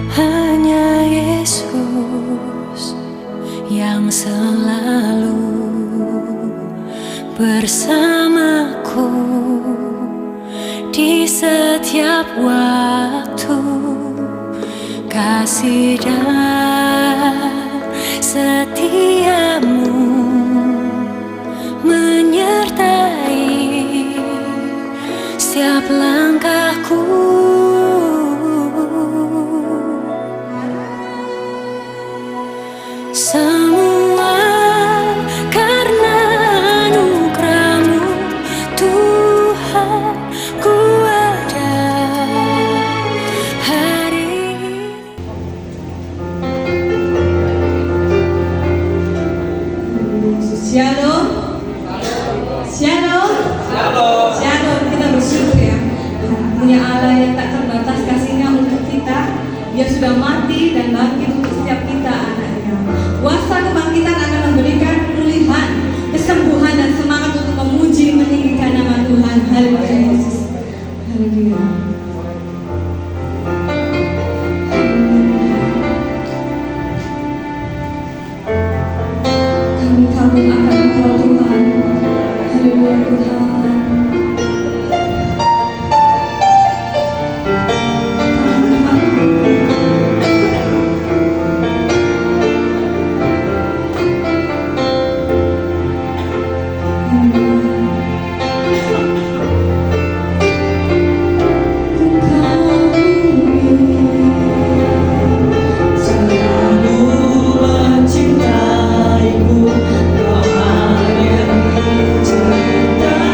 Hanya Yesus yang selalu bersamaku di setiap waktu. Kasih dan setiamu menyertai setiap langkahku. Semua karena anugerah-Mu Tuhan, ku ada hari ini. Shalom. Shalom. Shalom. Kita bersyukur ya, punya Allah yang tak terbatas kasihnya untuk kita. Dia sudah mati dan bangkit untuk setiap kita anaknya. Kuasa kebangkitan akan memberikan pemulihan, kesembuhan dan semangat untuk memuji meninggikan nama Tuhan. Haleluya Yesus. Haleluya. Kami kagum akan Engkau Tuhan. Haleluya Tuhan. Selalu mencintaimu, kau hanya mencintai.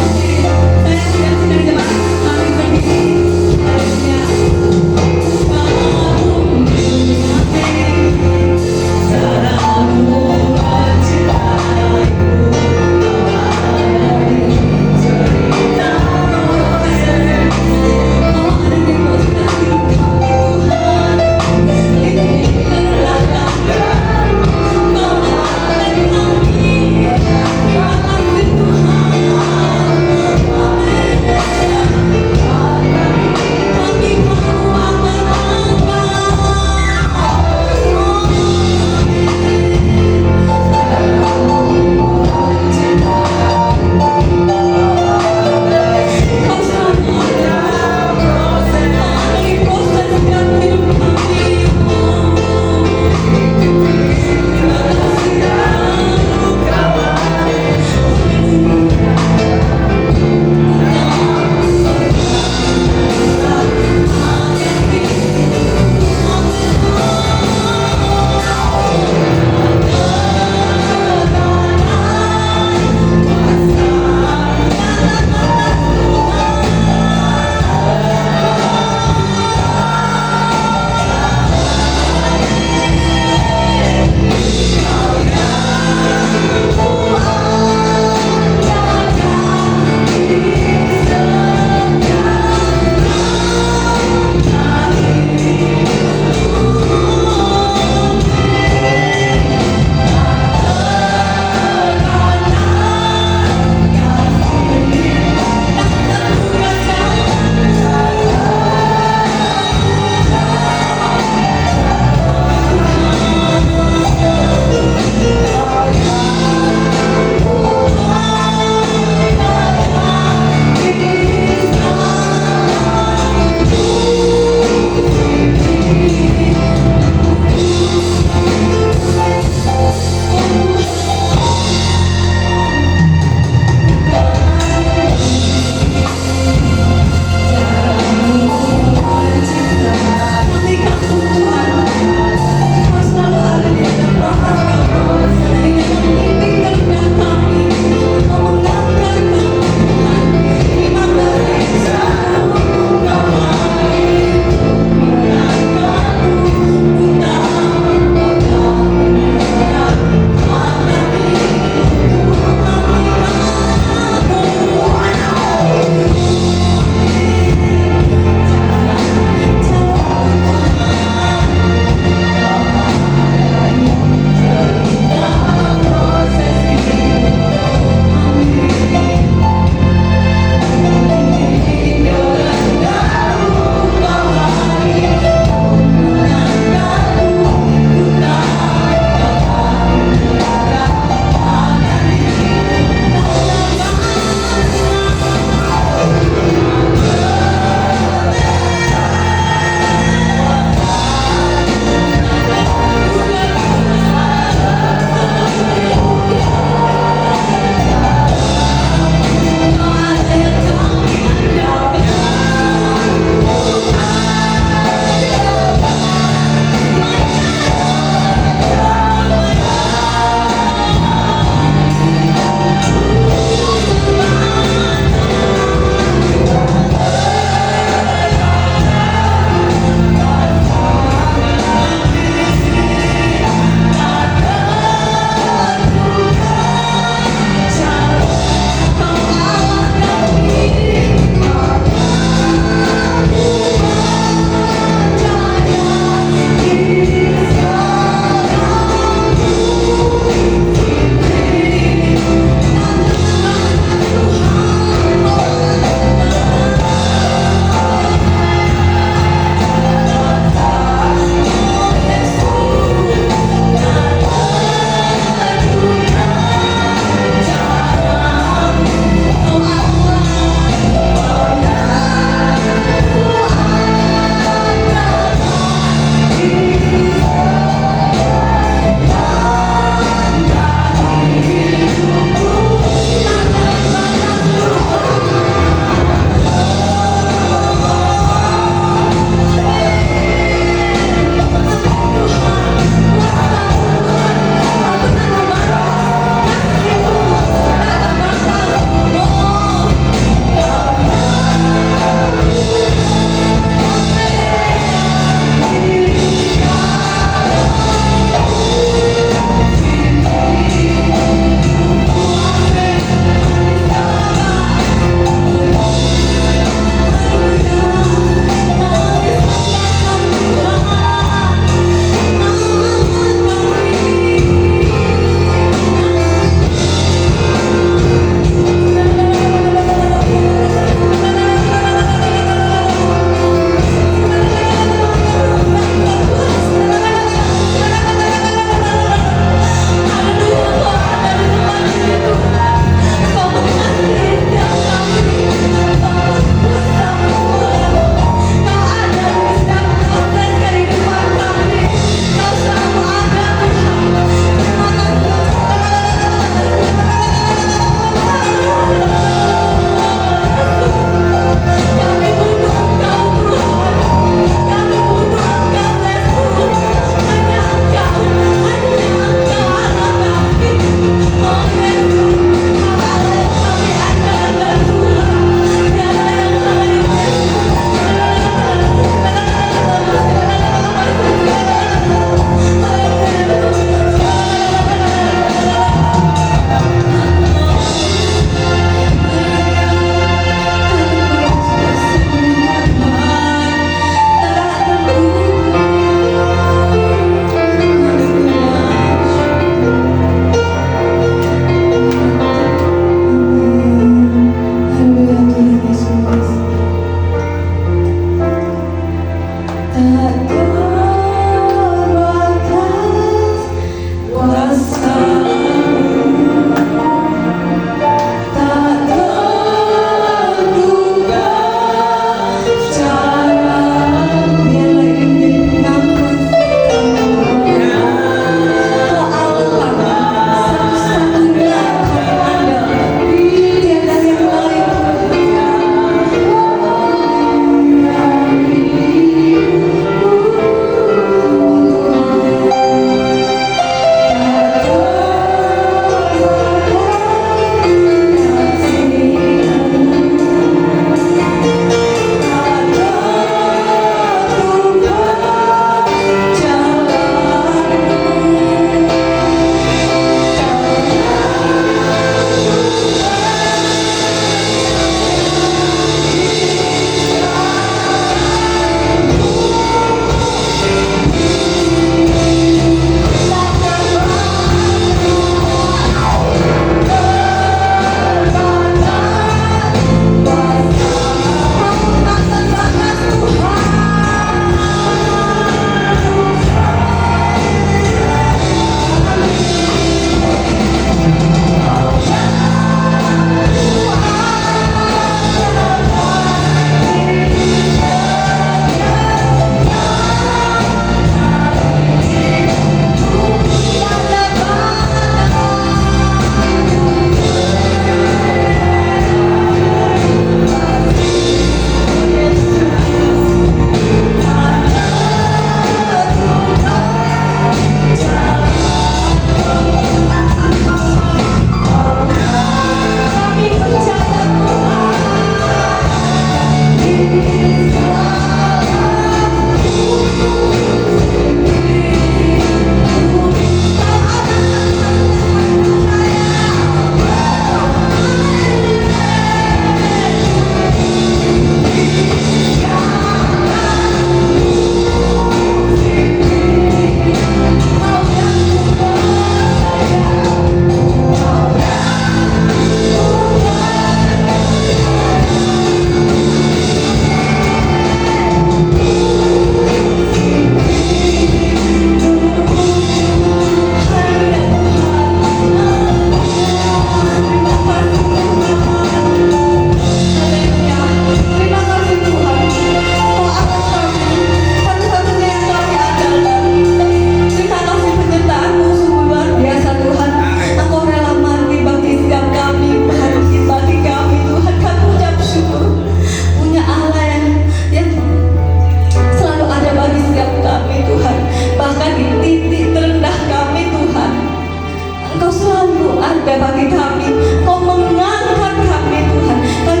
ada bagi kami. Kau mengangkat kami Tuhan. Kami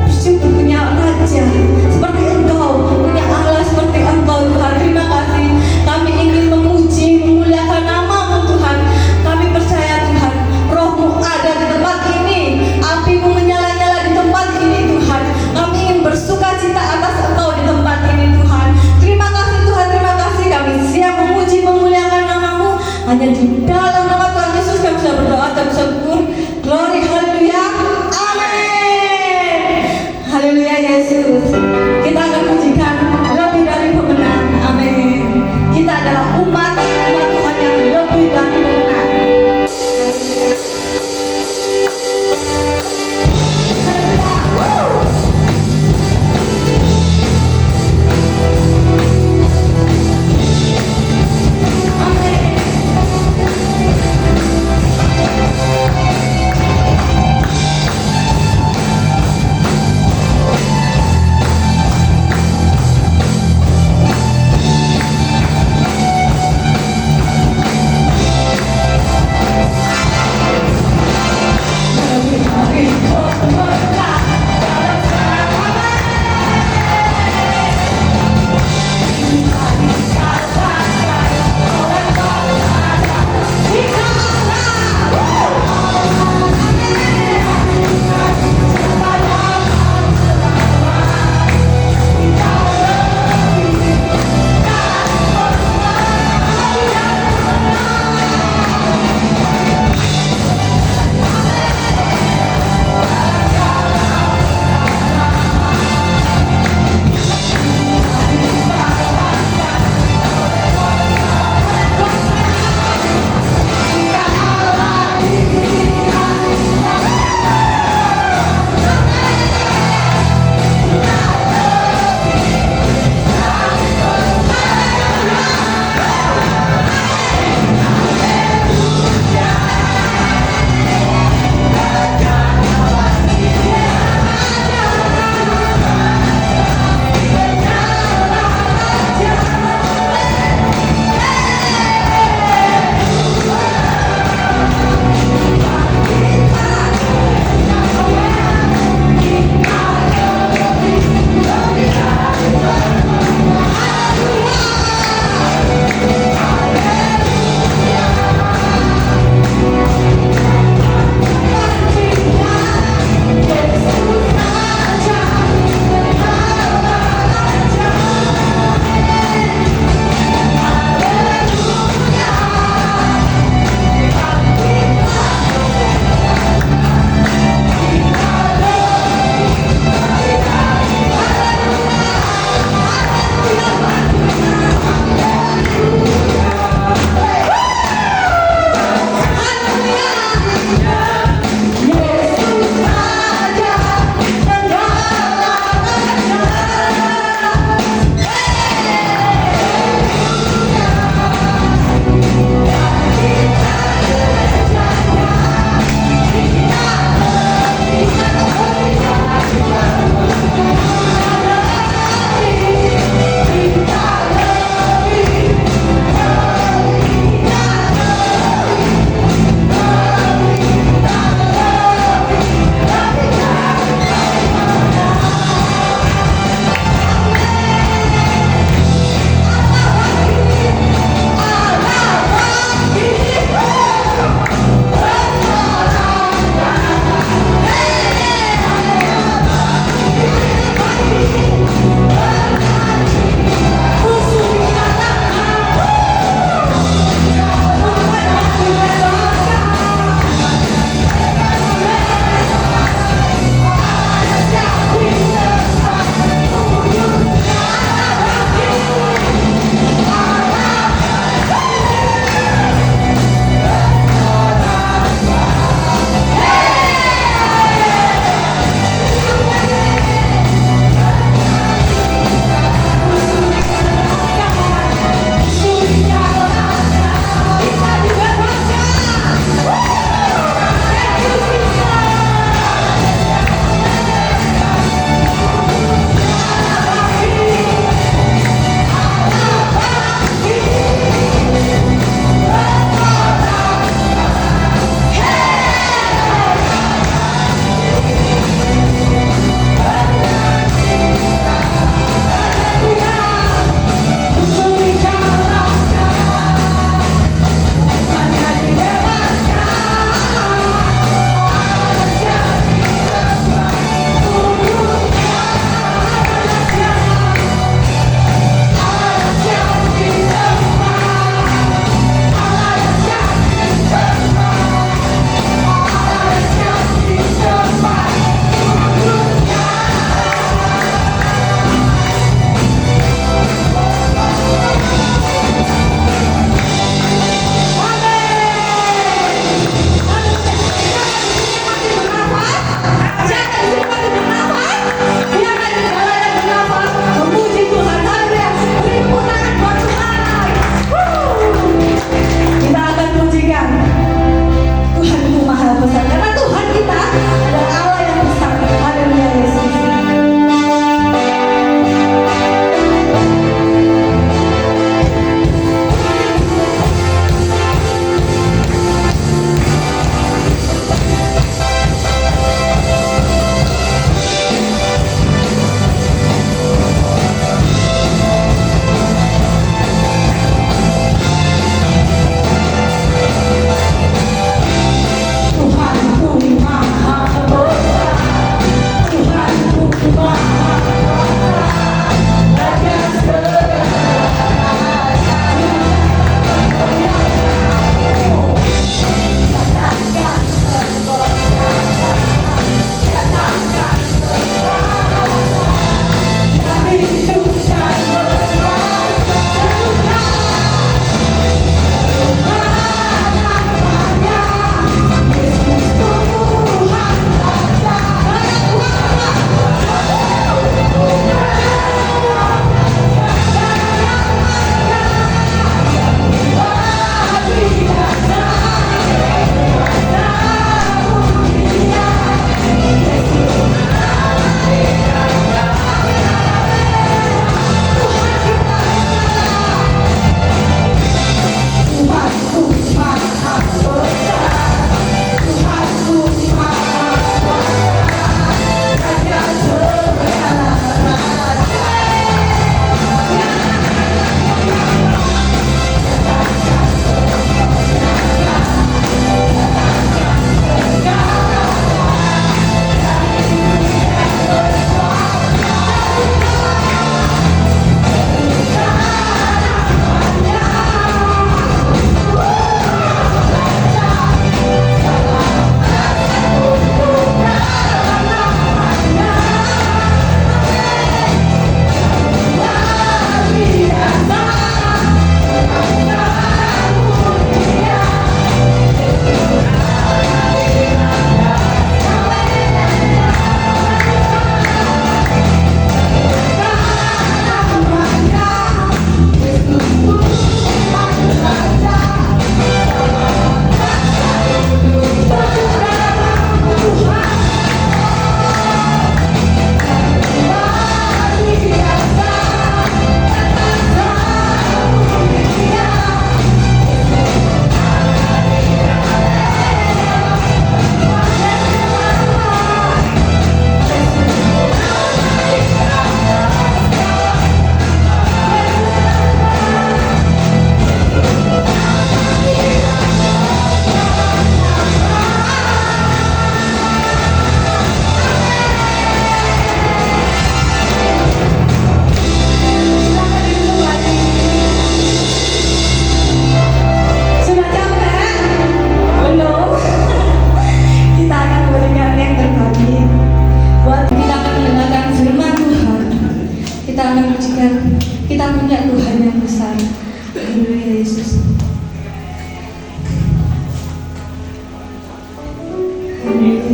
bersyukur punya Raja seperti Engkau, punya Allah seperti Engkau Tuhan. Terima kasih. Kami ingin memuji, memuliakan nama-Mu Tuhan. Kami percaya Tuhan, Roh-Mu ada di tempat ini, api-Mu menyala-nyala di tempat ini Tuhan. Kami ingin bersuka cita atas Engkau di tempat ini Tuhan. Terima kasih Tuhan, terima kasih. Kami siap memuji, memuliakan nama-Mu. Hanya di dalam nama Tuhan Yesus kami bisa berdoa dan bersyukur.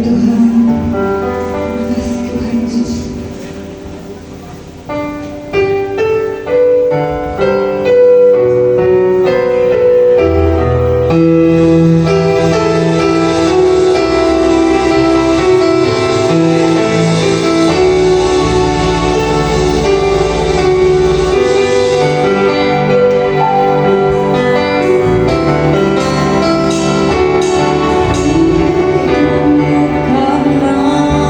Tuhan. Terima kasih Tuhan Yesus. Karena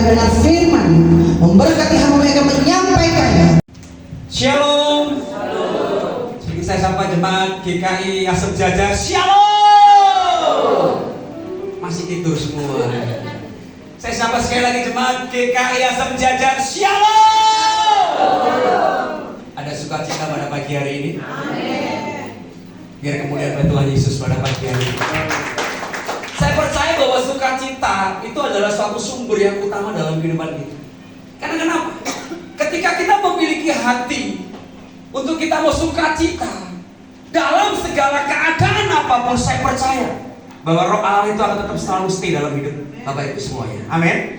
dengan firman, memberkati hamba yang akan menyampaikannya. Shalom. Jadi saya sapa jemaat GKI Asem Jajar. Shalom. Masih tidur semua. Saya sapa sekali lagi jemaat GKI Asem Jajar. Shalom. Ada sukacita pada pagi hari ini. Amin. Biar kemuliaan Tuhan Yesus pada pagi hari ini. Saya percaya bahwa sukacita itu adalah suatu sumber yang utama dalam kehidupan kita. Karena kenapa? Ketika kita memiliki hati untuk kita mau sukacita dalam segala keadaan apapun, saya percaya bahwa Roh Allah itu akan tetap selalu stay dalam hidup Bapak Ibu semuanya. Amin.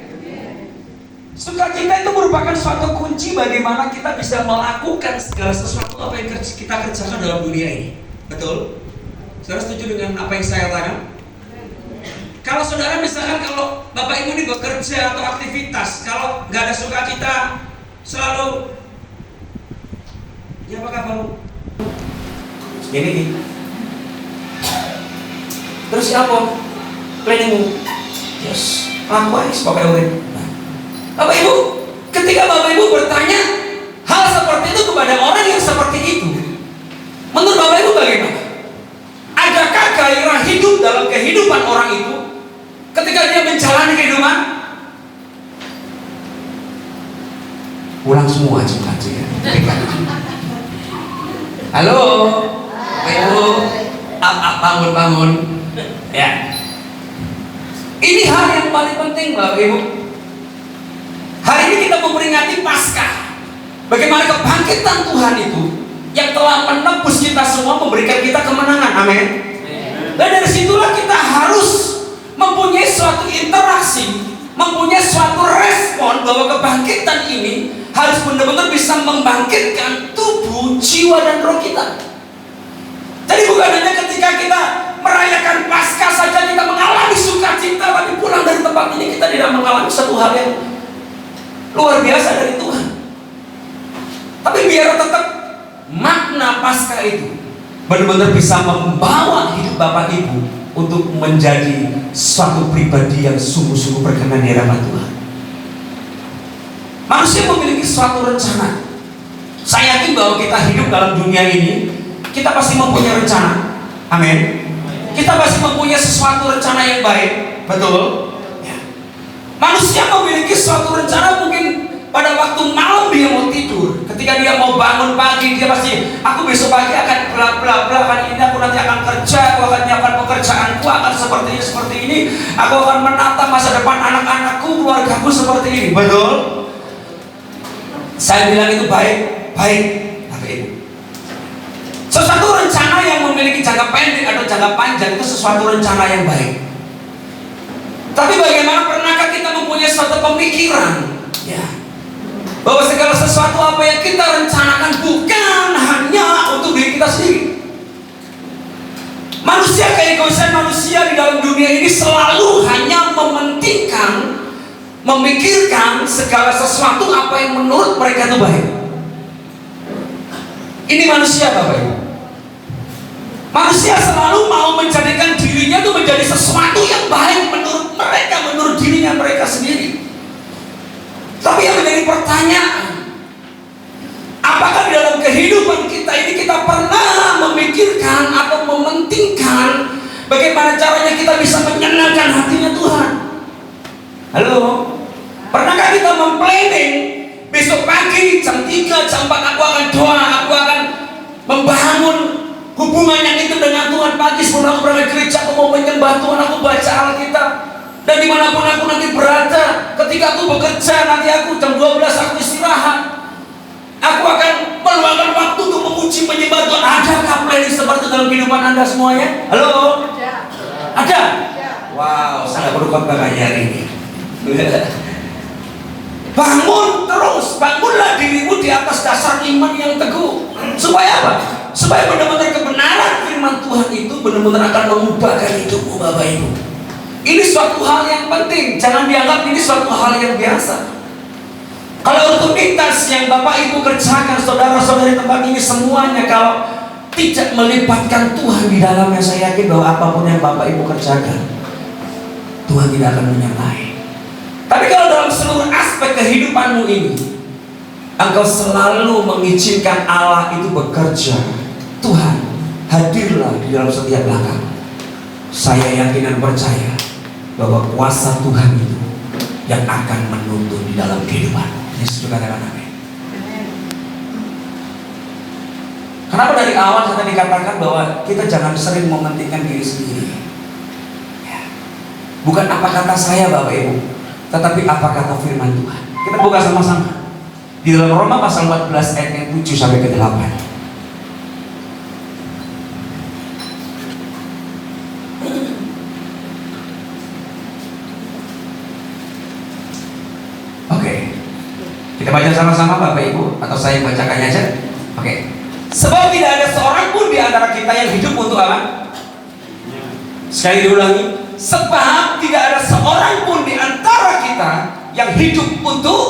Sukacita itu merupakan suatu kunci bagaimana kita bisa melakukan segala sesuatu apa yang kita kerjakan dalam dunia ini. Betul? Saudara setuju dengan apa yang saya katakan? Kalau saudara misalkan kalau Bapak Ibu ini bekerja atau aktivitas, kalau nggak ada sukacita, selalu ya apa kabar? Ini terus apa? Planningmu? Yes, aku harus pakai urut. Bapak Ibu, ketika Bapak Ibu bertanya hal seperti itu kepada orang yang seperti itu, menurut Bapak Ibu bagaimana? Adakah gairah hidup dalam kehidupan orang itu ketika dia menjalani kehidupan? Pulang semua cuma aja ya. Halo, Bapak Ibu, bangun. Ya. Ini hal yang paling penting Bapak Ibu. Hari ini kita memperingati Paskah. Bagaimana kebangkitan Tuhan itu yang telah menebus kita semua, memberikan kita kemenangan. Amin. Dan dari situlah kita harus mempunyai suatu interaksi, mempunyai suatu respon bahwa kebangkitan ini harus benar-benar bisa membangkitkan tubuh, jiwa, dan roh kita. Jadi bukan hanya ketika kita merayakan Paskah saja kita mengalami sukacita, tapi pulang dari tempat ini kita tidak mengalami satu hal yang luar biasa dari Tuhan. Tapi biar tetap makna Paskah itu benar-benar bisa membawa hidup Bapak Ibu untuk menjadi suatu pribadi yang sungguh-sungguh berkenan di hadapan Tuhan. Manusia memiliki suatu rencana. Saya yakin bahwa kita hidup dalam dunia ini, kita pasti mempunyai rencana. Amin. Kita pasti mempunyai sesuatu rencana yang baik. Betul? Ya. Manusia memiliki suatu rencana, mungkin pada waktu malam dia mau tidur, ketika dia mau bangun pagi, dia pasti, aku besok pagi akan bla akan ini, aku nanti akan kerja, aku akan nyiapkan pekerjaanku, akan seperti ini, aku akan menata masa depan anak-anakku, keluargaku seperti ini. Betul? Saya bilang itu baik. Tapi itu sesuatu rencana yang memiliki jangka pendek atau jangka panjang itu sesuatu rencana yang baik. Tapi bagaimana pernahkah kita mempunyai suatu pemikiran, ya, bahwa segala sesuatu apa yang kita rencanakan bukan hanya untuk diri kita sendiri. Manusia, keegoisan manusia di dalam dunia ini selalu hanya mementingkan, memikirkan segala sesuatu apa yang menurut mereka itu baik. Ini manusia Bapak Ibu. Manusia selalu mau menjadikan dirinya itu menjadi sesuatu yang baik menurut mereka, menurut dirinya mereka sendiri. Tapi yang menjadi pertanyaan, apakah di dalam kehidupan kita ini kita pernah memikirkan atau mementingkan bagaimana caranya kita bisa menyenangkan hatinya Tuhan? Halo? Pernahkah kita memplanning besok pagi jam 3, jam 4 aku akan doa, aku akan membangun hubungan yang itu dengan Tuhan. Pagi sebelum aku berangkat gereja, aku mau menyembah Tuhan, aku baca Alkitab. Dan dimanapun aku nanti berada, ketika aku bekerja, nanti aku jam 12 aku istirahat, aku akan meluangkan waktu untuk memuji, menyembah Tuhan. Adakah planning seperti itu dalam kehidupan Anda semuanya? Halo? Ada? Wow, sangat berduka kayaknya hari ini. Bangun terus, bangunlah dirimu di atas dasar iman yang teguh. Supaya apa? Supaya benar-benar kebenaran firman Tuhan itu benar-benar akan mengubahkan hidupmu Bapak Ibu. Ini suatu hal yang penting, jangan dianggap ini suatu hal yang biasa. Kalau rutinitas yang Bapak Ibu kerjakan, saudara-saudari tempat ini semuanya, kalau tidak melibatkan Tuhan di dalamnya, saya yakin bahwa apapun yang Bapak Ibu kerjakan, Tuhan tidak akan menyertai. Tapi kalau dalam seluruh aspek kehidupanmu ini, engkau selalu mengizinkan Allah itu bekerja. Tuhan, hadirlah di dalam setiap langkah. Saya yakin dan percaya bahwa kuasa Tuhan itu yang akan menuntun di dalam kehidupan. Yesus katakan amin. Kenapa dari awal kita dikatakan bahwa kita jangan sering mementingkan diri sendiri? Ya. Bukan apa kata saya Bapak Ibu, tetapi apa kata firman Tuhan. Kita buka sama-sama di dalam Roma pasal 14 ayat yang 7 sampai ke 8. Kita baca sama-sama Bapak Ibu, atau saya bacakannya aja. Oke. Sebab tidak ada seorang pun di antara kita yang hidup untuk apa? Sekali diulangi. Sebab tidak ada seorang pun di antara kita yang hidup untuk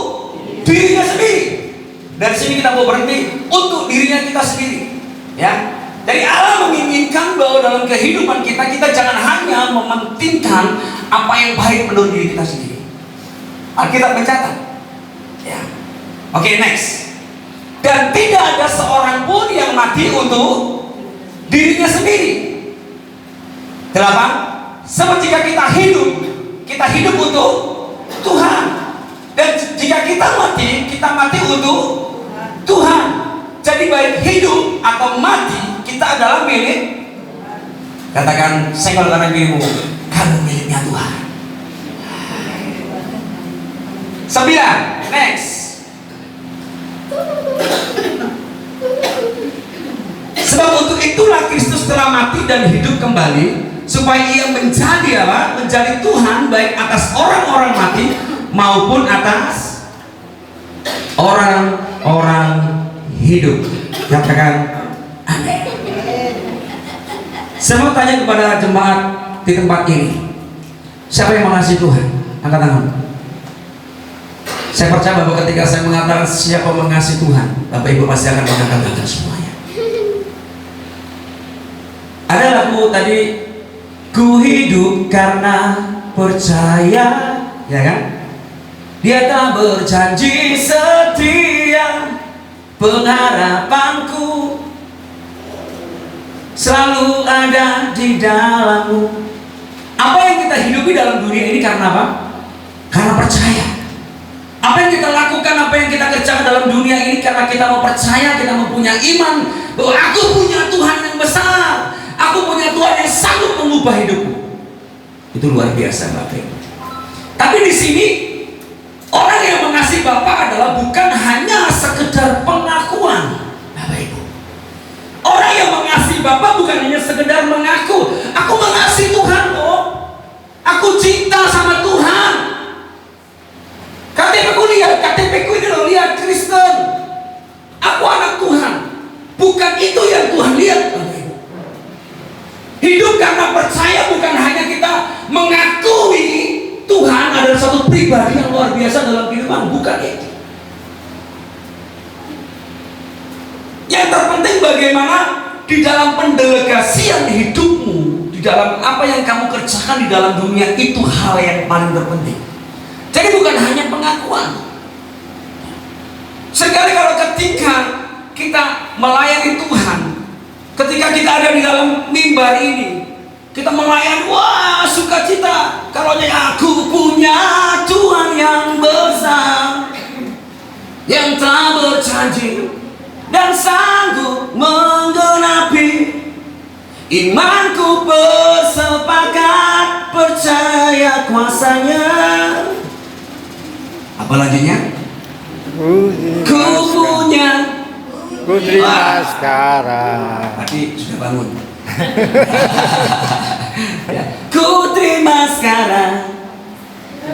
dirinya sendiri. Dari sini kita mau berhenti untuk dirinya kita sendiri. Ya. Jadi Allah menginginkan bahwa dalam kehidupan kita jangan hanya mementingkan apa yang baik menurut diri kita sendiri. Alkitab mencatat. Ya. Oke, next. Dan tidak ada seorang pun yang mati untuk dirinya sendiri. Kenapa? Sebab jika kita hidup untuk Tuhan. Dan jika kita mati untuk Tuhan. Jadi baik hidup atau mati, kita adalah milik. Katakan, senggol kanan kirimu, kamu miliknya Tuhan. 9, next. Sebab untuk itulah Kristus telah mati dan hidup kembali, supaya ia menjadi apa? Menjadi Tuhan baik atas orang-orang mati maupun atas orang-orang hidup. Katakan amin. Saya mau tanya kepada jemaat di tempat ini, siapa yang mengasihi Tuhan? Angkat tangan. Saya percaya bahwa ketika saya mengatakan siapa mengasihi Tuhan, Bapak Ibu pasti akan mengangkat tangan semuanya. Ada lagu tadi, ku hidup karena percaya, ya kan? Dia telah berjanji setia, pengharapanku selalu ada di dalammu. Apa yang kita hidupi dalam dunia ini karena apa? Karena percaya. Apa yang kita lakukan, apa yang kita kerjakan dalam dunia ini karena kita mau percaya, kita mempunyai iman bahwa aku punya Tuhan yang besar, aku punya Tuhan yang sanggup mengubah hidupku. Itu luar biasa Bapak Ibu. Tapi di sini orang yang mengasihi Bapa adalah bukan hanya sekedar pengakuan, Bapak Ibu. Orang yang mengasihi Bapa bukan hanya sekedar mengaku, aku mengasihi Tuhan kok, aku cinta sama Tuhan. KTP-ku lihat, KTP-ku ini loh, lihat Kristen, aku anak Tuhan. Bukan itu yang Tuhan lihat, Bapak Ibu. Hidup karena percaya bukan hanya kita mengakui Tuhan adalah satu pribadi yang luar biasa dalam kehidupan, bukan itu. Yang terpenting bagaimana di dalam pendelegasian hidupmu, di dalam apa yang kamu kerjakan di dalam dunia, itu hal yang paling terpenting. Jadi bukan hanya pengakuan. Sekali kalau ketika kita melayani Tuhan, ketika kita ada di dalam mimbar ini, kita melayani, wah sukacita. Kalau aku punya Tuhan yang besar, yang telah berjanji dan sanggup menggenapi, imanku bersepakat percaya kuasanya. Apa lanjutnya? Ku punya, ku terima sekarang. Tadi sudah bangun. Ku terima sekarang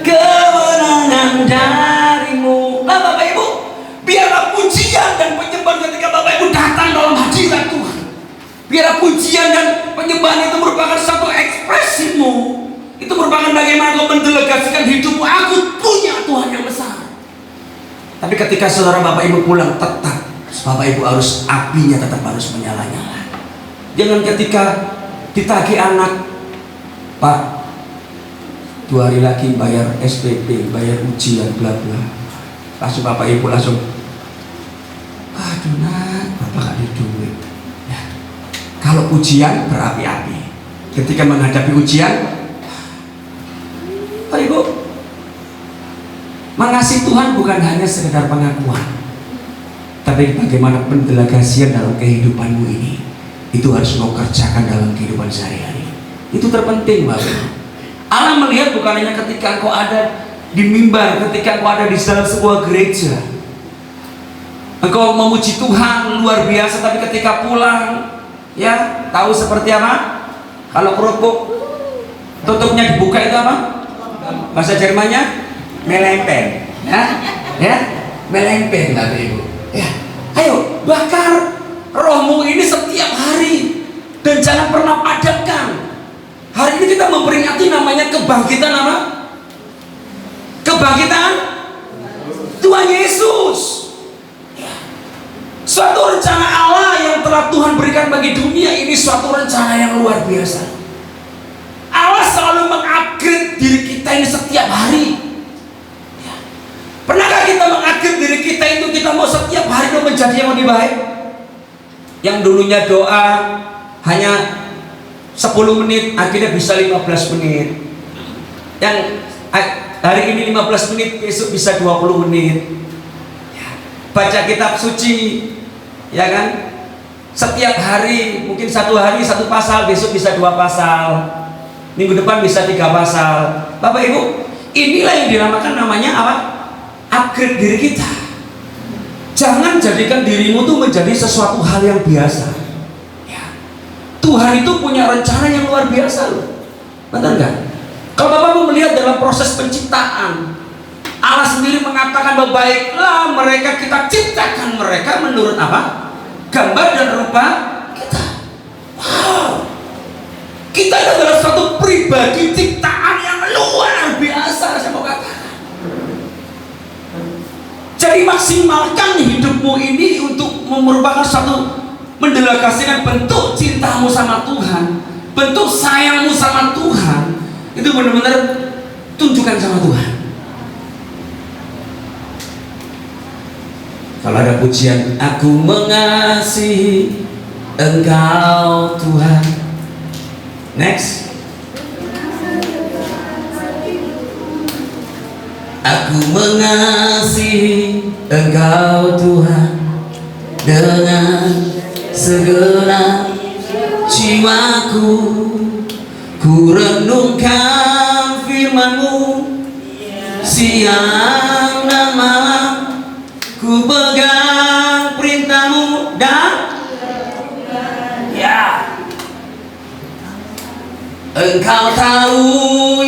kemenangan darimu. Nah Bapak Ibu, biarlah pujian dan penyembahan ketika Bapak Ibu datang dalam hadirat Tuhan, biarlah pujian dan penyembahan itu merupakan satu ekspresimu. Itu merupakan bagaimana kau mendelegasikan hidupmu. Aku punya Tuhan yang besar. Tapi ketika saudara Bapak Ibu pulang, tetap Bapak Ibu harus, apinya tetap harus menyala-nyala. Jangan ketika ditagih anak, Pak, 2 hari lagi bayar SPP, bayar ujian, bla bla. Langsung bapak ibu langsung, aduh nak, bapak gak ada duit. Ya. Kalau ujian berapi-api, ketika menghadapi ujian, Pak Ibu, mengasihi Tuhan bukan hanya sekedar pengakuan, tapi bagaimana pendelegasian dalam kehidupanmu ini, itu harus kau kerjakan dalam kehidupan sehari-hari. Itu terpenting, Bapak Ibu. Allah melihat bukan hanya ketika kau ada di mimbar, ketika kau ada di dalam sebuah gereja, engkau memuji Tuhan luar biasa, tapi ketika pulang, ya tahu seperti apa? Kalau kerupuk tutupnya dibuka itu apa? Bahasa Jermannya melempem, ya, melempem, Bapak Ibu. Ya, ayo bakar rohmu ini setiap hari dan jangan pernah padamkan. Hari ini kita memperingati namanya kebangkitan apa? Kebangkitan Tuhan Yesus. Suatu rencana Allah yang telah Tuhan berikan bagi dunia ini, suatu rencana yang luar biasa. Allah selalu mengupgrade diri kita ini setiap hari. Ya. Pernahkah kita mengupgrade diri kita itu, kita mau setiap hari itu menjadi yang lebih baik? Yang dulunya doa hanya 10 menit, akhirnya bisa 15 menit. Yang hari ini 15 menit, besok bisa 20 menit. Ya. Baca kitab suci, ya kan? Setiap hari, mungkin 1 hari 1 pasal, besok bisa 2 pasal, minggu depan bisa 3 pasal. Bapak Ibu, inilah yang dinamakan namanya apa? Upgrade diri kita. Jangan jadikan dirimu tuh menjadi sesuatu hal yang biasa. Ya. Tuhan itu punya rencana yang luar biasa loh. Benar nggak? Kalau Bapak mau melihat dalam proses penciptaan, Allah sendiri mengatakan bahwa baiklah mereka, kita ciptakan mereka menurut apa? Gambar dan rupa kita. Wow. Kita adalah suatu pribadi ciptaan yang luar biasa, saya mau katakan. Jadi maksimalkan hidupmu ini untuk merupakan suatu mendelegasikan bentuk cintamu sama Tuhan, bentuk sayangmu sama Tuhan. Itu benar-benar tunjukkan sama Tuhan. Kalau ada pujian, aku mengasihi Engkau Tuhan. Next. Aku mengasihi Engkau Tuhan dengan segenap jiwaku. Ku renungkan firman-Mu siang dan malam. Ku pegang perintah-Mu dan ya. Engkau tahu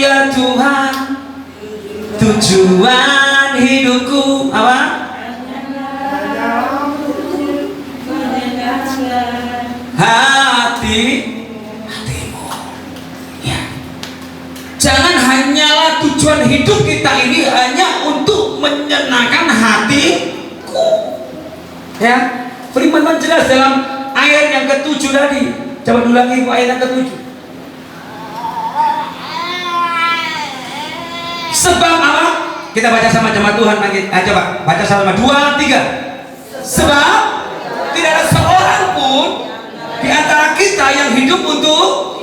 ya Tuhan tujuan hidupku apa? Hatimu. Ya. Jangan hanyalah tujuan hidup kita ini hanya untuk menyenangkan hatiku. Ya, firman Tuhan jelas dalam ayat yang ke-7 tadi. Coba ulangi ayat yang ke-7. Sebab apa? Kita baca sama jemaat Tuhan lagi. Coba baca sama 2, 3. Sebab tidak ada seorang pun di antara kita yang hidup untuk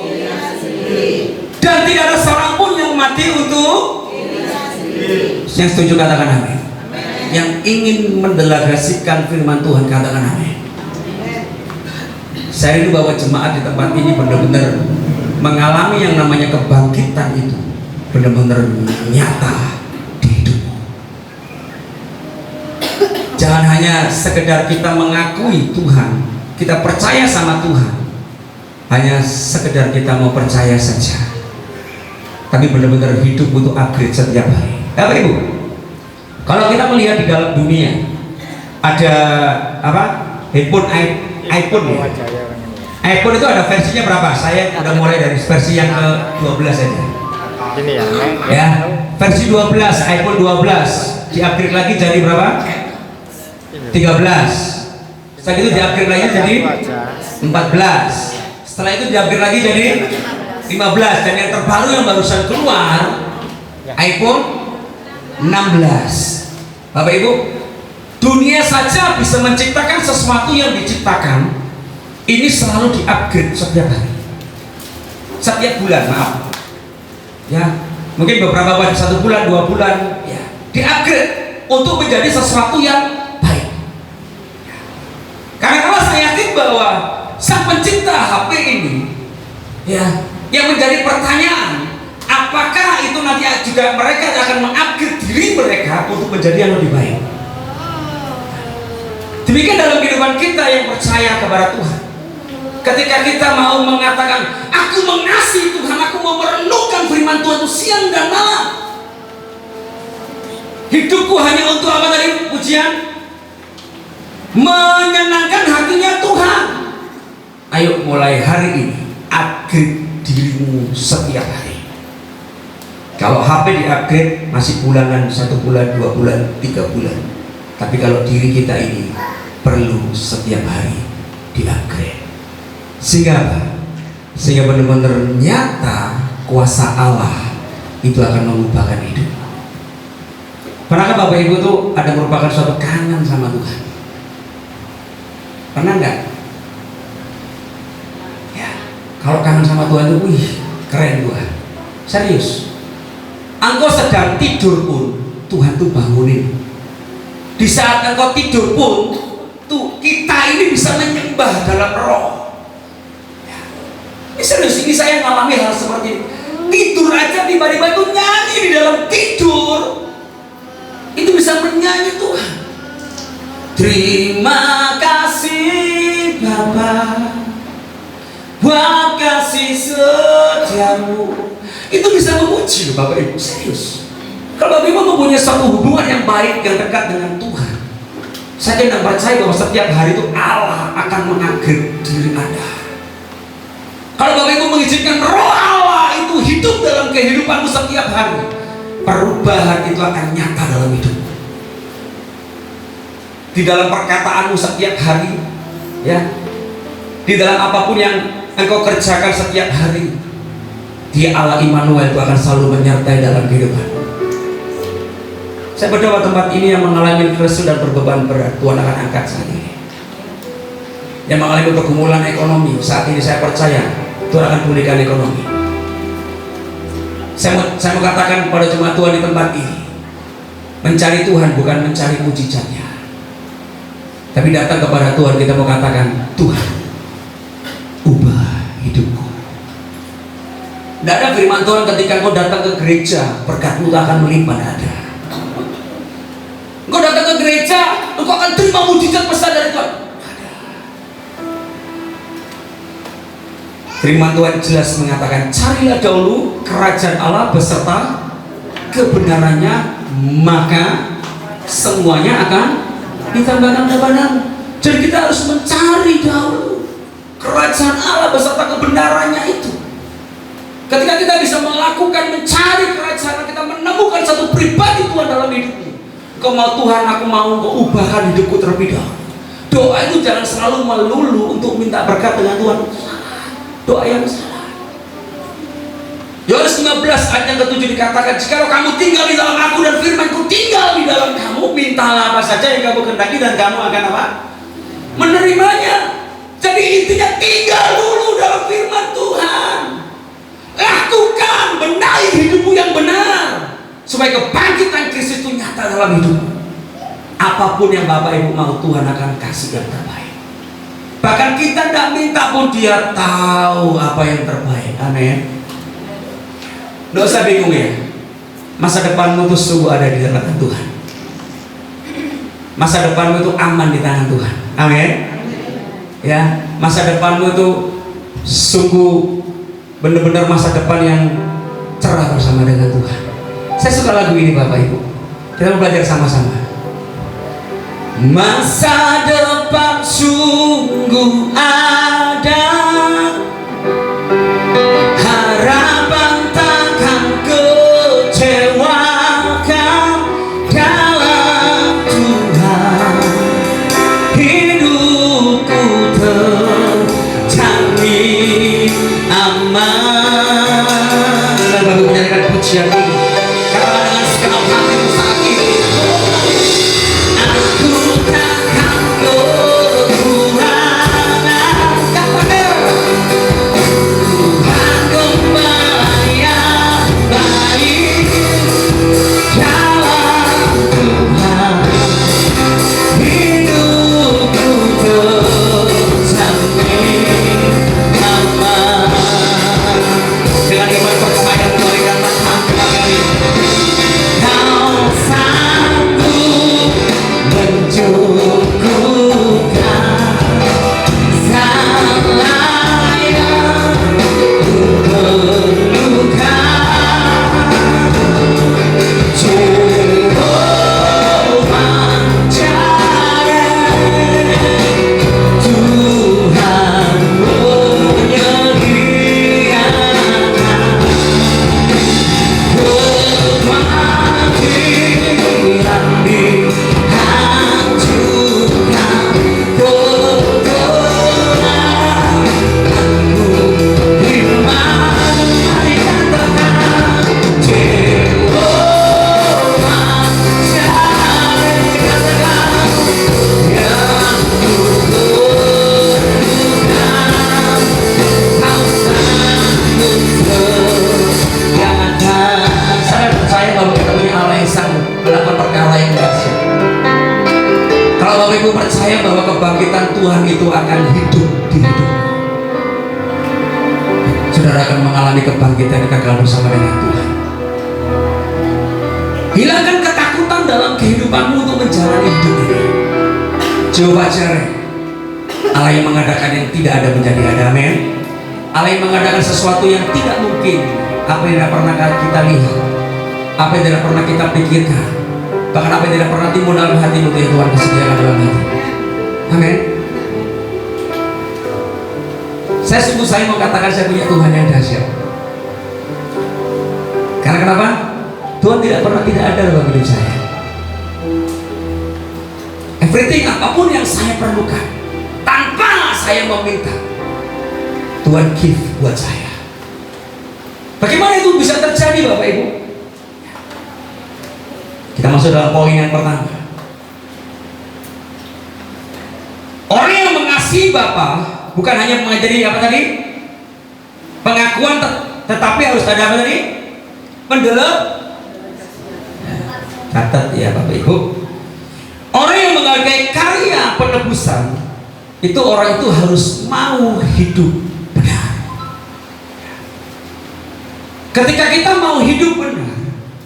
dan tidak ada seorang pun yang mati untuk. Yang setuju katakan amin. Yang ingin mendelegasikan firman Tuhan katakan amin. Saya itu bahwa jemaat di tempat ini benar-benar mengalami yang namanya kebangkitan itu benar-benar nyata di hidupmu. Jangan hanya sekedar kita mengakui Tuhan, kita percaya sama Tuhan, hanya sekedar kita mau percaya saja, tapi benar-benar hidup untuk upgrade setiap hari. Bapak Ibu, kalau kita melihat di dalam dunia ada apa? iPhone ya. iPhone itu ada versinya berapa? Saya udah mulai dari versi yang ke-12 saja. Ini ya, Ya, versi 12, iPhone 12 di-upgrade lagi jadi berapa? 13. Setelah itu di-upgrade lagi jadi 14. Setelah itu di-upgrade lagi jadi 15. Dan yang terbaru yang barusan keluar iPhone 16. Bapak Ibu, dunia saja bisa menciptakan sesuatu yang diciptakan ini selalu di-upgrade setiap hari, setiap bulan, maaf ya, mungkin beberapa bulan, 1 bulan, 2 bulan ya, di-upgrade untuk menjadi sesuatu yang baik. Karena saya yakin bahwa sang pencipta HP ini ya, yang menjadi pertanyaan, apakah itu nanti juga mereka akan mengupgrade diri mereka untuk menjadi yang lebih baik. Demikian dalam kehidupan kita yang percaya kepada Tuhan. Ketika kita mau mengatakan, aku mengasihi Tuhan, aku mau merenungkan firman Tuhan itu siang dan malam. Hidupku hanya untuk apa tadi pujian? Menyenangkan hatinya Tuhan. Ayo mulai hari ini upgrade dirimu setiap hari. Kalau HP di-upgrade masih bulanan, 1 bulan, 2 bulan, 3 bulan. Tapi kalau diri kita ini perlu setiap hari di-upgrade. Sehingga apa? Sehingga benar-benar nyata kuasa Allah itu akan mengubahkan hidup. Pernahkah Bapak Ibu tuh ada merupakan suatu kangen sama Tuhan? Pernah nggak? Ya, kalau kangen sama Tuhan tuh, wih, keren Tuhan. Serius. Engkau sedang tidur pun Tuhan tuh bangunin. Di saat engkau tidur pun tuh kita ini bisa menyembah dalam roh. Ya. Ini serius, ini saya mengalami hal seperti ini. Tidur aja tiba-tiba itu nyanyi di dalam tidur. Itu bisa menyanyi Tuhan. Terima kasih Bapa buat kasih setiamu. Itu bisa memuji loh Bapak Ibu, serius. Kalau Bapak Ibu mempunyai suatu hubungan yang baik, yang dekat dengan Tuhan, saya tidak percaya bahwa setiap hari itu Allah akan mengupgrade diri Anda. Kalau Bapak Ibu mengizinkan roh Allah itu hidup dalam kehidupanmu setiap hari, perubahan itu akan nyata dalam hidup. Di dalam perkataanmu setiap hari, ya, di dalam apapun yang engkau kerjakan setiap hari, Dia Allah Immanuel itu akan selalu menyertai dalam kehidupan. Saya berdoa tempat ini yang mengalami kesulitan dan berbeban berat, Tuhan akan angkat saat ini. Yang mengalami pergumulan ekonomi, saat ini saya percaya Tuhan akan pulihkan ekonomi. Saya mau katakan kepada jemaat Tuhan di tempat ini, mencari Tuhan bukan mencari mujizatnya, tapi datang kepada Tuhan kita mau katakan, Tuhan, ubah hidupku. Tidak ada firman Tuhan ketika kau datang ke gereja berkatmu akan melimpah, ada. Engkau datang ke gereja, engkau akan terima mujizat besar dari Tuhan. Firman Tuhan jelas mengatakan, carilah dahulu kerajaan Allah beserta kebenarannya, maka semuanya akan ditambahkan kepadamu. Jadi kita harus mencari dahulu kerajaan Allah beserta kebenarannya itu. Ketika kita bisa melakukan mencari kerajaan, kita menemukan satu pribadi Tuhan dalam hidupmu. Kau mau Tuhan, aku mau kau ubahkan hidupku terlebih dahulu. Doa itu jangan selalu melulu untuk minta berkat dengan Tuhan. Doa yang salah. Yohanes 15 ayat yang ke-7 dikatakan, jikalau kamu tinggal di dalam aku dan firmanku tinggal di dalam kamu, mintalah apa saja yang kamu kehendaki dan kamu akan apa? Menerimanya. Jadi intinya tinggal dulu dalam firman Tuhan. Lakukan, benahi hidupmu yang benar, supaya kebangkitan Kristus itu nyata dalam hidupmu. Apapun yang Bapak Ibu mau, Tuhan akan kasih yang terbaik. Bahkan kita tidak minta pun Dia tahu apa yang terbaik. Amin. Tidak usah bingung ya. Masa depanmu itu sungguh ada di tangan Tuhan. Masa depanmu itu aman di tangan Tuhan. Amin. Ya, masa depanmu itu sungguh benar-benar masa depan yang cerah bersama dengan Tuhan. Saya suka lagu ini Bapak Ibu. Kita mau belajar sama-sama. Masa depan sungguh ada, harapan takkan kecewakan dalam Tuhan. Hidupku terjamin aman. Kita baru menyanyikan pujian ini. percaya bahwa kebangkitan Tuhan itu akan hidup di hidupmu. Saudara akan mengalami kebangkitan kekal bersama dengan Tuhan. Hilangkan ketakutan dalam kehidupanmu untuk menjalani hidup ini. Jehovah Jireh, Allah yang mengadakan yang tidak ada menjadi ada, amin. Allah yang mengadakan sesuatu yang tidak mungkin, apa yang tidak pernah kita lihat, apa yang tidak pernah kita pikirkan, bahkan apa yang tidak pernah timbul dalam hatimu, itu yang Tuhan kesediakan dalam hati. Amin. Saya mau katakan saya punya Tuhan yang dahsyat. Karena kenapa? Tuhan tidak pernah tidak ada dalam hidup saya. Everything, apapun yang saya perlukan, tanpa saya meminta, Tuhan give buat saya. Bagaimana itu bisa terjadi, Bapak Ibu? Kita masuk dalam poin yang pertama. Orang yang mengasihi Bapa bukan hanya mengajari apa tadi? Pengakuan, tetapi harus ada apa tadi? Pendelep. Catat ya Bapak Ibu. Orang yang menghargai karya penebusan, itu orang itu harus mau hidup benar. Ketika kita mau hidup benar,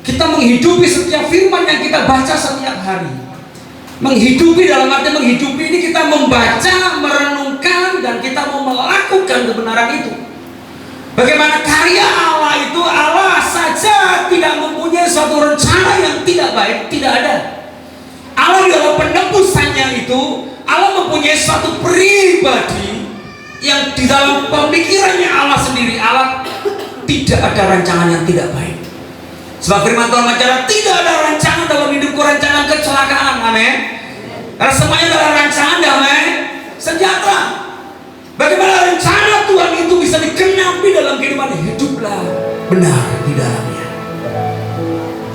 kita menghidupi setiap firman yang kita baca setiap hari. Menghidupi dalam arti menghidupi ini kita membaca, merenungkan, dan kita mau melakukan kebenaran itu. Bagaimana karya Allah itu, Allah saja tidak mempunyai suatu rencana yang tidak baik, tidak ada. Allah dalam penebusannya itu, Allah mempunyai suatu pribadi yang di dalam pemikirannya Allah sendiri, Allah tidak ada rancangan yang tidak baik. Sebab firman Tuhan bicara, tidak ada rancangan dalam hidupku, rancangan kecelakaan, amin. Karena semuanya adalah rancangan damai sejahtera. Bagaimana rencana Tuhan itu bisa digenapi dalam kehidupan? Hiduplah benar di dalamnya.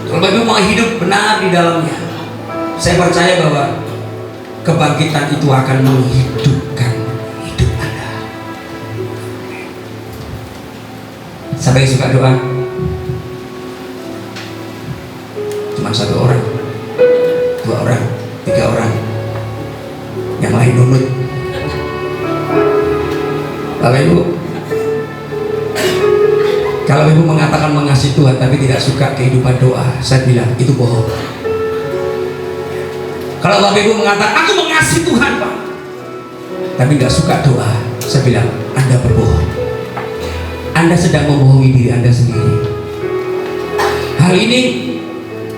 Kalau Bapak mau hidup benar di dalamnya, saya percaya bahwa kebangkitan itu akan menghidupkan hidup Anda. Siapa yang suka doa? Cuma satu orang, dua orang, tiga orang, yang lain nunut. Bapak Ibu, kalau Ibu mengatakan mengasihi Tuhan tapi tidak suka kehidupan doa, saya bilang itu bohong. Kalau Bapak Ibu mengatakan aku mengasihi Tuhan Pak, tapi nggak suka doa, saya bilang Anda berbohong. Anda sedang membohongi diri Anda sendiri. Hal ini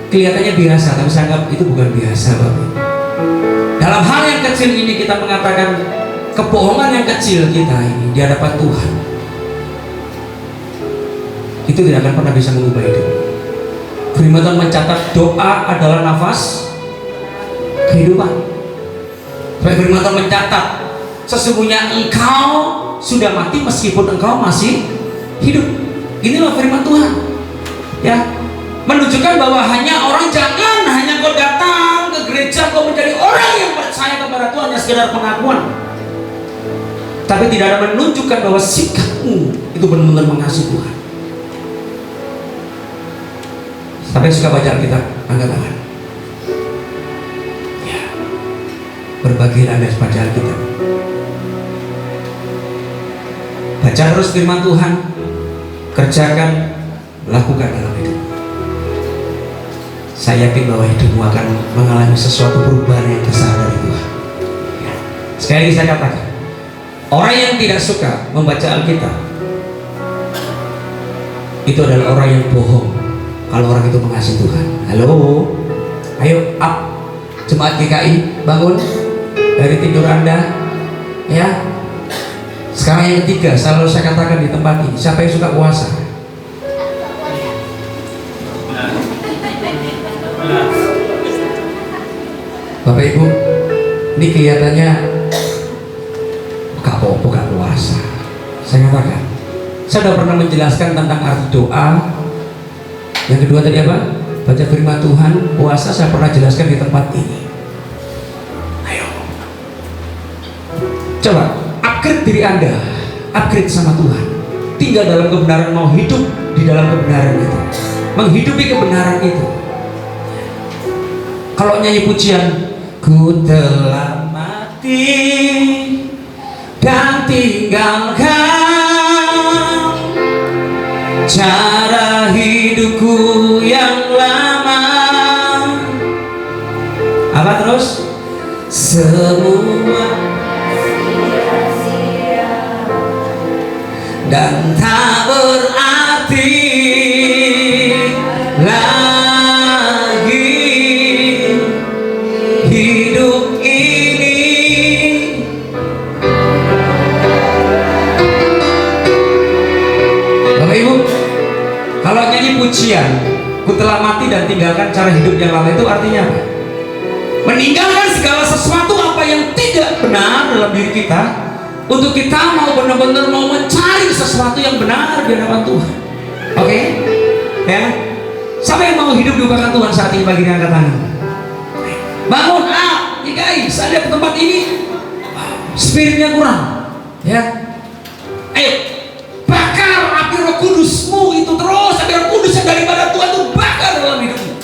kelihatannya biasa, tapi saya anggap itu bukan biasa, Bapak. Dalam hal yang kecil ini kita mengatakan kebohongan yang kecil kita ini di hadapan Tuhan, itu tidak akan pernah bisa mengubah hidup. Firman Tuhan mencatat doa adalah nafas kehidupan. Firman Tuhan mencatat sesungguhnya engkau sudah mati meskipun engkau masih hidup. Inilah firman Tuhan, ya, menunjukkan bahwa hanya orang, jangan hanya kau datang ke gereja kau menjadi orang yang percaya kepada Tuhan hanya sekedar pengakuan, tapi tidak ada menunjukkan bahwa sikapmu itu benar-benar mengasihi Tuhan. Sampai suka baca Alkitab, angkat tangan. Ya, berbagi Anda baca Alkitab. Baca terus firman Tuhan, kerjakan, lakukan dalam hidup. Saya yakin bahwa hidupmu akan mengalami sesuatu perubahan yang besar dari Tuhan. Ya. Sekali lagi saya katakan, orang yang tidak suka membaca Alkitab itu adalah orang yang bohong. Kalau orang itu mengasihi Tuhan. Halo, ayo up, jemaat GKI, bangun dari tidur Anda, ya. Sekarang yang ketiga, selalu saya katakan di tempat ini, siapa yang suka puasa? Bapak Ibu, ini kelihatannya bukan puasa. Saya katakan, saya sudah pernah menjelaskan tentang arti doa. Yang kedua tadi apa? Baca firman Tuhan, puasa, saya pernah jelaskan di tempat ini. Ayo, coba upgrade diri Anda, upgrade sama Tuhan, tinggal dalam kebenaran, mau hidup di dalam kebenaran itu, menghidupi kebenaran itu. Kalau nyanyi pujian, ku telah mati dan tinggalkan cara hidupku yang lama. Apa terus? Semua dan tak berarti lagi hidup ini. Bapak Ibu, kalau nyanyi pujian, ku telah mati dan tinggalkan cara hidup yang lama, itu artinya apa? Meninggalkan segala sesuatu apa yang tidak benar dalam diri kita, untuk kita mau benar-benar mau mencari sesuatu yang benar di hadapan Tuhan. Oke? Ya. Siapa yang mau hidup di belakang Tuhan saat ini, bagi angkat tangan. Bangun, guys, saya lihat tempat ini spiritnya kurang. Ya. Ayo, bakar api Roh Kudusmu itu terus, api Roh Kudus yang daripada Tuhan itu bakar dalam hidupmu,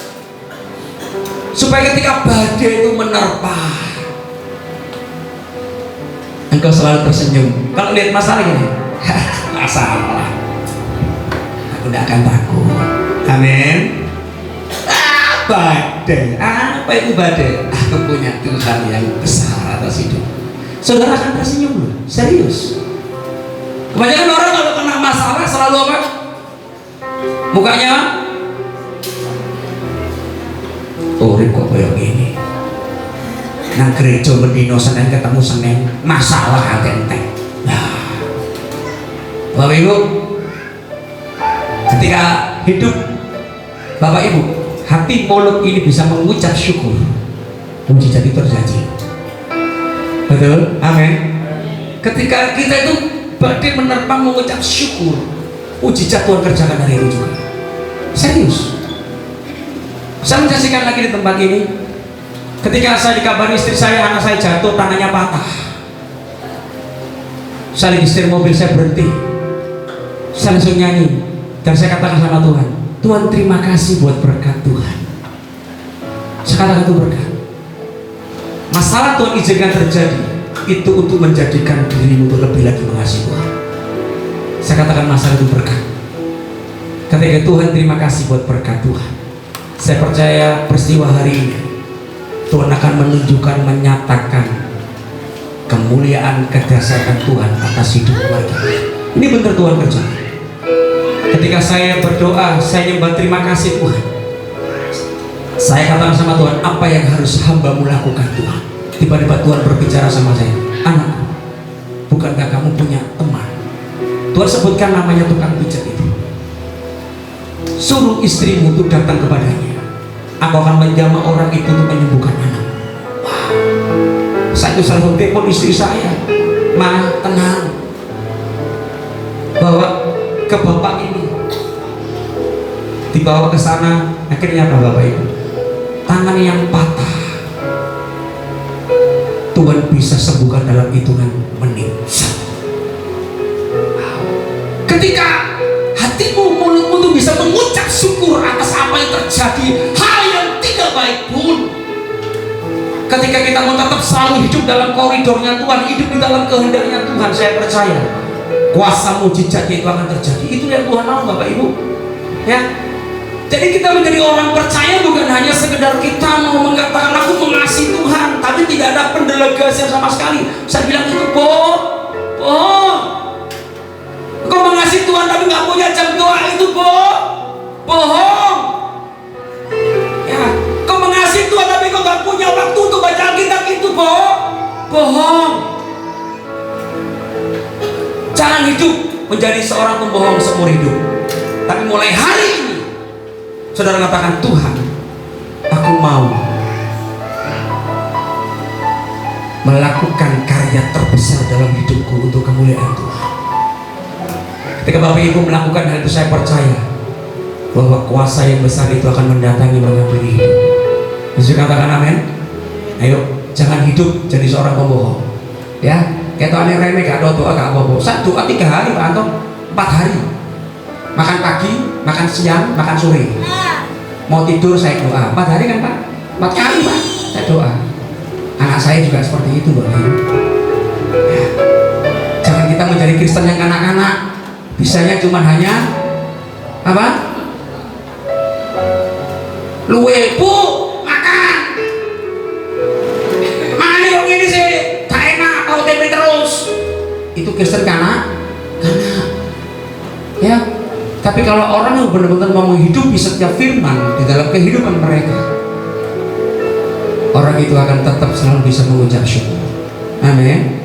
supaya ketika badai itu menerpa, engkau selalu tersenyum. Kalau lihat masalah gini, masalah, aku tidak akan takut. Amin. Badai, apa itu badai? Aku punya Tuhan yang besar atas hidup. Saudara akan tersenyum loh, serius. Kebanyakan orang kalau kena masalah selalu apa? Mukanya urip kok kayak gini. Nang gereja mendino Senin ketemu Senin, masalah enteng. Nah, Bapak Ibu, ketika hidup Bapak Ibu, hati mulut ini bisa mengucap syukur, mujizat itu terjadi. Betul? Amin. Ketika kita itu badai menerpa mengucap syukur, mujizat Tuhan kerjakan hari itu juga. Serius. Saya menyaksikan lagi di tempat ini, ketika saya dikabari istri saya, anak saya jatuh, tangannya patah. Saya lagi setir mobil, saya berhenti, saya langsung nyanyi, dan saya katakan sama Tuhan, Tuhan terima kasih buat berkat Tuhan. Saya katakan itu berkat. Masalah Tuhan izinkan terjadi, itu untuk menjadikan dirimu untuk lebih lagi mengasihi Tuhan. Saya katakan masalah itu berkat. Ketika Tuhan terima kasih buat berkat Tuhan, saya percaya peristiwa hari ini Tuhan akan menunjukkan, menyatakan kemuliaan, kedahsyatan Tuhan atas hidup keluarga. Ini benar Tuhan kerja. Ketika saya berdoa, saya nyembah terima kasih Tuhan, saya katakan sama Tuhan, apa yang harus hamba-Mu lakukan Tuhan? Tiba-tiba Tuhan berbicara sama saya, anakku, bukankah kamu punya teman? Tuhan sebutkan namanya tukang pijat itu. Suruh istrimu untuk datang kepadanya, aku akan menjamah orang itu untuk menyembuhkan anak. Wah, saya itu selalu telepon istri saya, Ma, tenang, bawa ke bapak ini, dibawa ke sana. Akhirnya apa Bapak Ibu? Tangan yang patah Tuhan bisa sembuhkan dalam hitungan menit. Ketika hatimu, mulutmu tuh bisa mengucap syukur atas apa yang terjadi, hal yang tidak baik pun, ketika kita mau tetap selalu hidup dalam koridornya Tuhan, hidup di dalam kehendaknya Tuhan, saya percaya kuasa mujizatnya itu akan terjadi. Itu yang Tuhan mau Bapak Ibu, ya. Jadi kita menjadi orang percaya bukan hanya sekedar kita mau mengatakan aku mengasihi Tuhan, tapi tidak ada pendelegasian sama sekali. Saya bilang itu bohong. Kau mengasihi Tuhan tapi nggak punya jam doa, itu bohong. Ya, kau mengasihi Tuhan tapi kau nggak punya waktu untuk baca Alkitab, itu bohong. Jangan hidup menjadi seorang pembohong seumur hidup. Tapi mulai hari ini, saudara katakan, Tuhan, aku mau melakukan karya terbesar dalam hidupku untuk kemuliaan Tuhan. Ketika Bapak Ibu melakukan hal itu, saya percaya bahwa kuasa yang besar itu akan mendatangi menghampiri hidup. Bisa katakan amin? Ayo, jangan hidup jadi seorang pembohong. Ya, kayak tuan yang remeh, gak ada doa, gak apa-apa. Saya doa 3 hari Pak Anton, 4 hari. Makan pagi, makan siang, makan sore. Mau tidur saya doa 4 hari kan Pak? 4 kali Pak, saya doa. Anak saya juga seperti itu, Bapak Ibu. Ya. Jangan kita menjadi Kristen yang kanak-kanak. Bisanya cuma hanya apa? Luwe, Bu, makan. Mana yang ini sih? Tak enak, tahu tempe terus. Itu Kristen kanak. Ya. Tapi kalau orang yang benar-benar mau menghidupi setiap firman di dalam kehidupan mereka, orang itu akan tetap selalu bisa mengucap syukur. Amin.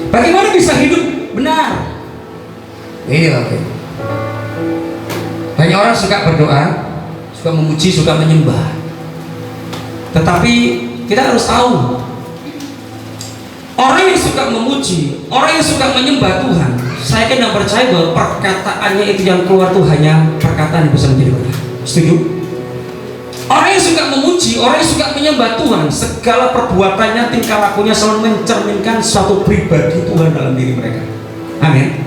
Bagaimana bisa hidup benar? Ini loh. Banyak orang suka berdoa, suka memuji, suka menyembah. Tetapi kita harus tahu, orang yang suka memuji, orang yang suka menyembah Tuhan, saya kan percaya bahwa perkataannya itu yang keluar tuh hanya perkataan yang bisa menjadi benar. Setuju? Orang yang suka memuji, orang yang suka menyembah Tuhan, segala perbuatannya, tingkah lakunya selalu mencerminkan suatu pribadi Tuhan dalam diri mereka. Amin.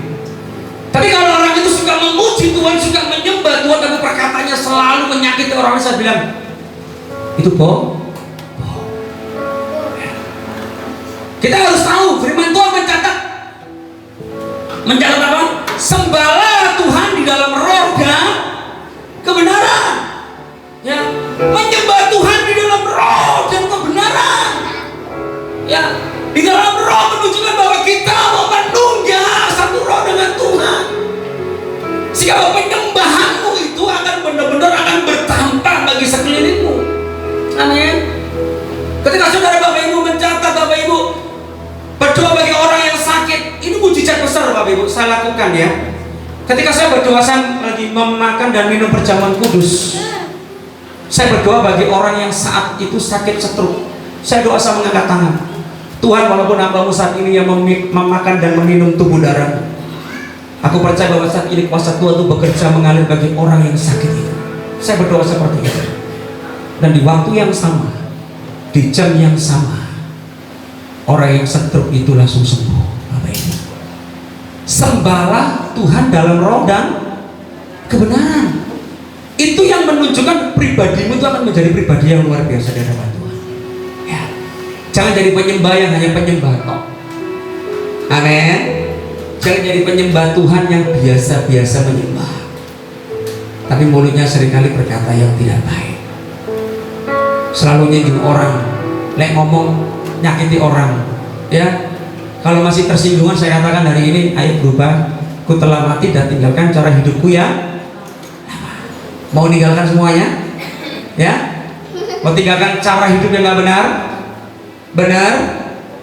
Tapi kalau orang itu suka memuji Tuhan, suka menyembah Tuhan, tapi perkataannya selalu menyakiti orang, saya bilang itu bohong. Kita harus tahu firman Tuhan mencatat apa? Sembahlah Tuhan di dalam roh dan kebenaran. Ya, menyembah Tuhan di dalam roh dan kebenaran. Ya, di dalam roh menunjukkan bahwa kita mau menunggah satu roh dengan Tuhan. Sehingga penyembahanmu itu akan benar-benar akan bertambah bagi sekelilingmu. Amin. Ketika saudara Bapak Ibu mencatat, Bapak Ibu berdoa bagi orang yang sakit, ini mujizat besar Bapak Ibu saya lakukan ya. Ketika saya berdoa, saya lagi memakan dan minum perjamuan kudus. Saya berdoa bagi orang yang saat itu sakit stroke. Saya doa sama mengangkat tangan. Tuhan, walaupun hambamu saat ini yang memakan dan meminum tubuh darah, aku percaya bahwa saat ini kuasa Tuhan itu bekerja mengalir bagi orang yang sakit itu. Saya berdoa seperti itu. Dan di waktu yang sama, di jam yang sama, orang yang stroke itu langsung sembuh. Bapak Ibu, sembahlah Tuhan dalam roh dan kebenaran. Itu yang menunjukkan pribadimu itu akan menjadi pribadi yang luar biasa di hadapan Tuhan. Ya. Jangan jadi penyembah yang hanya penyembah tok. Amin. Jangan jadi penyembah Tuhan yang biasa-biasa menyembah, tapi mulutnya seringkali berkata yang tidak baik. Selalu nyinggung orang, lek ngomong nyakiti orang. Ya, kalau masih tersinggungan, saya katakan hari ini, ayo berubah. Ku telah mati dan tinggalkan cara hidupku ya. Mau tinggalkan semuanya? Ya? Mau tinggalkan cara hidup yang gak benar? Benar?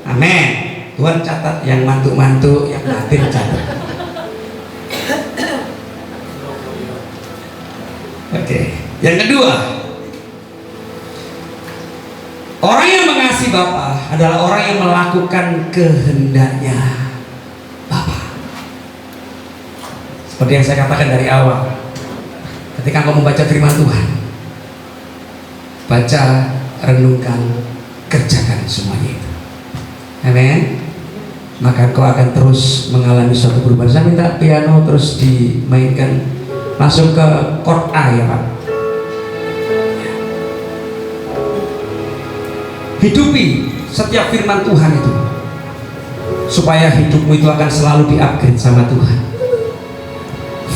Amin. Tuhan catat yang mantu-mantu, yang batin catat. Oke. Yang kedua, orang yang mengasihi Bapa adalah orang yang melakukan kehendaknya Bapa. Seperti yang saya katakan dari awal, ketika kau membaca firman Tuhan, baca, renungkan, kerjakan semuanya itu. Amin. Maka kau akan terus mengalami suatu perubahan. Saya minta piano terus dimainkan, langsung ke chord A ya Pak. Hidupi setiap firman Tuhan itu, supaya hidupmu itu akan selalu di-upgrade sama Tuhan.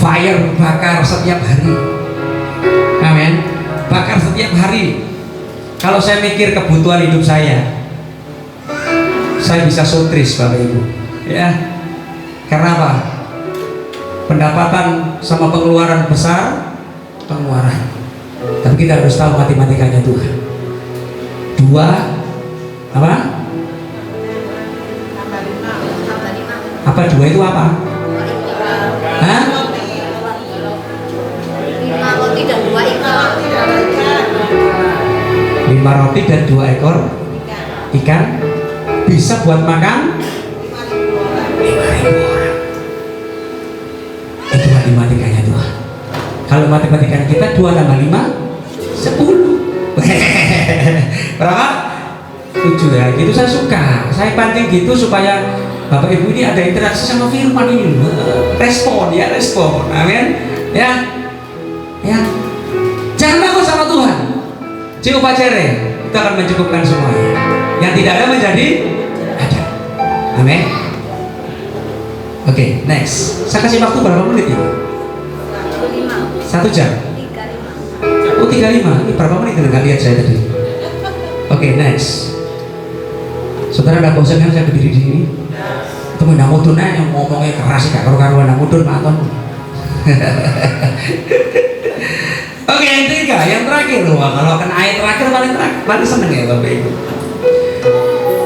Fire bakar setiap hari. Amin. Bakar setiap hari. Kalau saya mikir kebutuhan hidup saya bisa sutris Bapak Ibu. Ya. Karena apa? Pendapatan sama pengeluaran besar, pengeluaran. Tapi kita harus tahu matematikanya Tuhan. 2 apa? Apa 2 itu apa? Hah? 5 roti dan 2 ekor. 5 roti dan 2 ekor ikan bisa buat makan 5.000 orang. Itu matematikanya Tuhan. Kalau matematikanya kita 2 tambah 5 10. Berapa? 7 ya. Gitu saya suka. Saya pancing gitu supaya Bapak Ibu ini ada interaksi sama firman ini. Respon ya, respon. Amin. Ya. Ya. Jangan takut sama Tuhan. Jehovah Jireh. itu akan mencukupkan semuanya. Yang tidak ada menjadi ada. Amin. Oke, next. Saya kasih waktu berapa menit ini? 1 jam. 35. Oh 35. Ini berapa menit nggak lihat saya tadi? Oke, next. Saudara ada bosan kan saya berdiri di sini? Itu mau mudun aja, yang ngomongnya keras gak karu-karuan nak mudun Pak Anton. Oke, yang ketiga, yang terakhir loh. Kalau akan ayat terakhir paling seneng ya Bapak Ibu.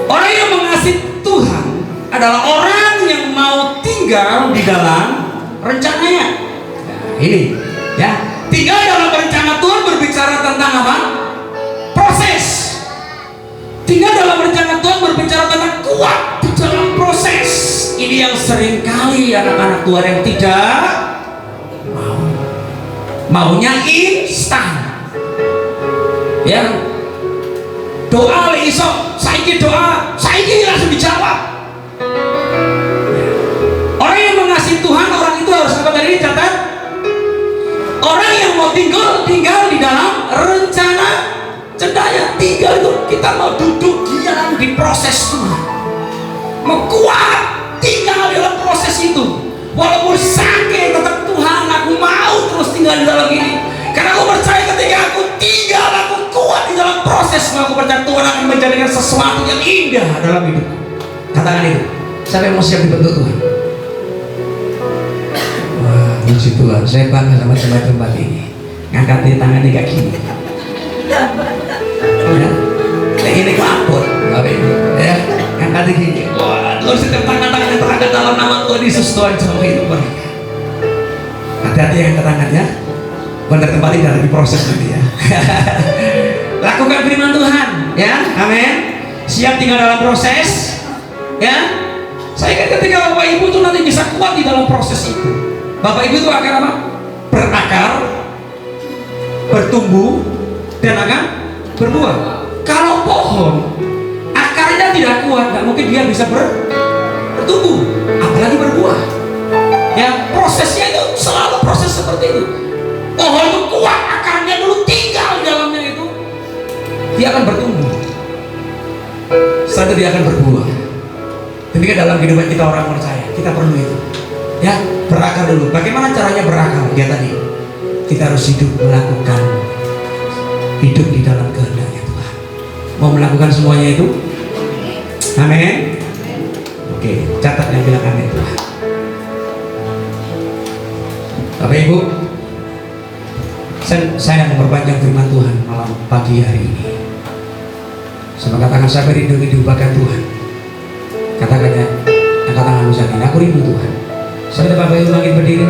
Orang yang mengasihi Tuhan adalah orang yang mau tinggal di dalam rencananya. Nah, ini ya, tinggal dalam rencana Tuhan berbicara tentang apa? Proses. Tinggal dalam rencana Tuhan berbicara tentang kuat di dalam proses. Ini yang sering kali anak-anak Tuhan yang tidak mau. Maunya instan. Ya. Doa iso, saiki doa, saiki langsung dijawab. Ya. Orang yang mengasihi Tuhan, orang itu harus apa tadi catat? Orang yang mau tinggal di dalam rencana cendaya. Tinggal itu kita mau duduk diam di proses Tuhan. Mau kuat tinggal dalam proses itu. Walaupun sakit tetap Tuhan, aku mau terus tinggal di dalam ini. Karena aku percaya ketika aku tinggal, aku kuat di dalam proses. Aku percaya Tuhan akan menjadikan sesuatu yang indah dalam hidup. Katakan itu. Siapa yang mau siap dibentuk Tuhan? Wah, puji Tuhan. Saya bangga sama tempat ini. Ngangkatin tangannya kayak gini. Ya, kayak gini kok abot, Bapak Ibu. Ya, ngangkatin gini. Wah, Tuhan setiap tangan-tangan yang terangkat dalam nama Tuhan Yesus, Tuhan jauh hidup mereka. Hati-hati yang terangkat ya. Benar kembali dalam proses nanti ya. Lakukan firman Tuhan, ya, amin. Siap tinggal dalam proses, ya. Saya kan ketika Bapak Ibu itu nanti bisa kuat di dalam proses itu. Bapak Ibu itu akan apa? Berakar, bertumbuh, dan akan berbuah. Kalau pohon akarnya tidak kuat, nggak mungkin dia bisa bertumbuh, apalagi berbuah. Ya, prosesnya itu selalu proses seperti itu. Pohon itu kuat, akarnya dulu tinggal di dalamnya itu, dia akan bertumbuh. Setelah itu dia akan berbuah. Demikian dalam kehidupan kita orang percaya, kita perlu itu. Ya, berakar dulu. Bagaimana caranya berakar? Ya tadi, kita harus melakukan hidup di dalam kehendaknya Tuhan. Mau melakukan semuanya itu? Amin. Oke, catat yang bilang amin Tuhan. Bapak Ibu, saya memperpanjang firman Tuhan malam pagi hari ini. Semoga katakan saya rindu diubahkan Tuhan. Katakannya, angkat tanganmu saja. Aku rindu Tuhan. Sampai Bapak Ibu makin berdiri.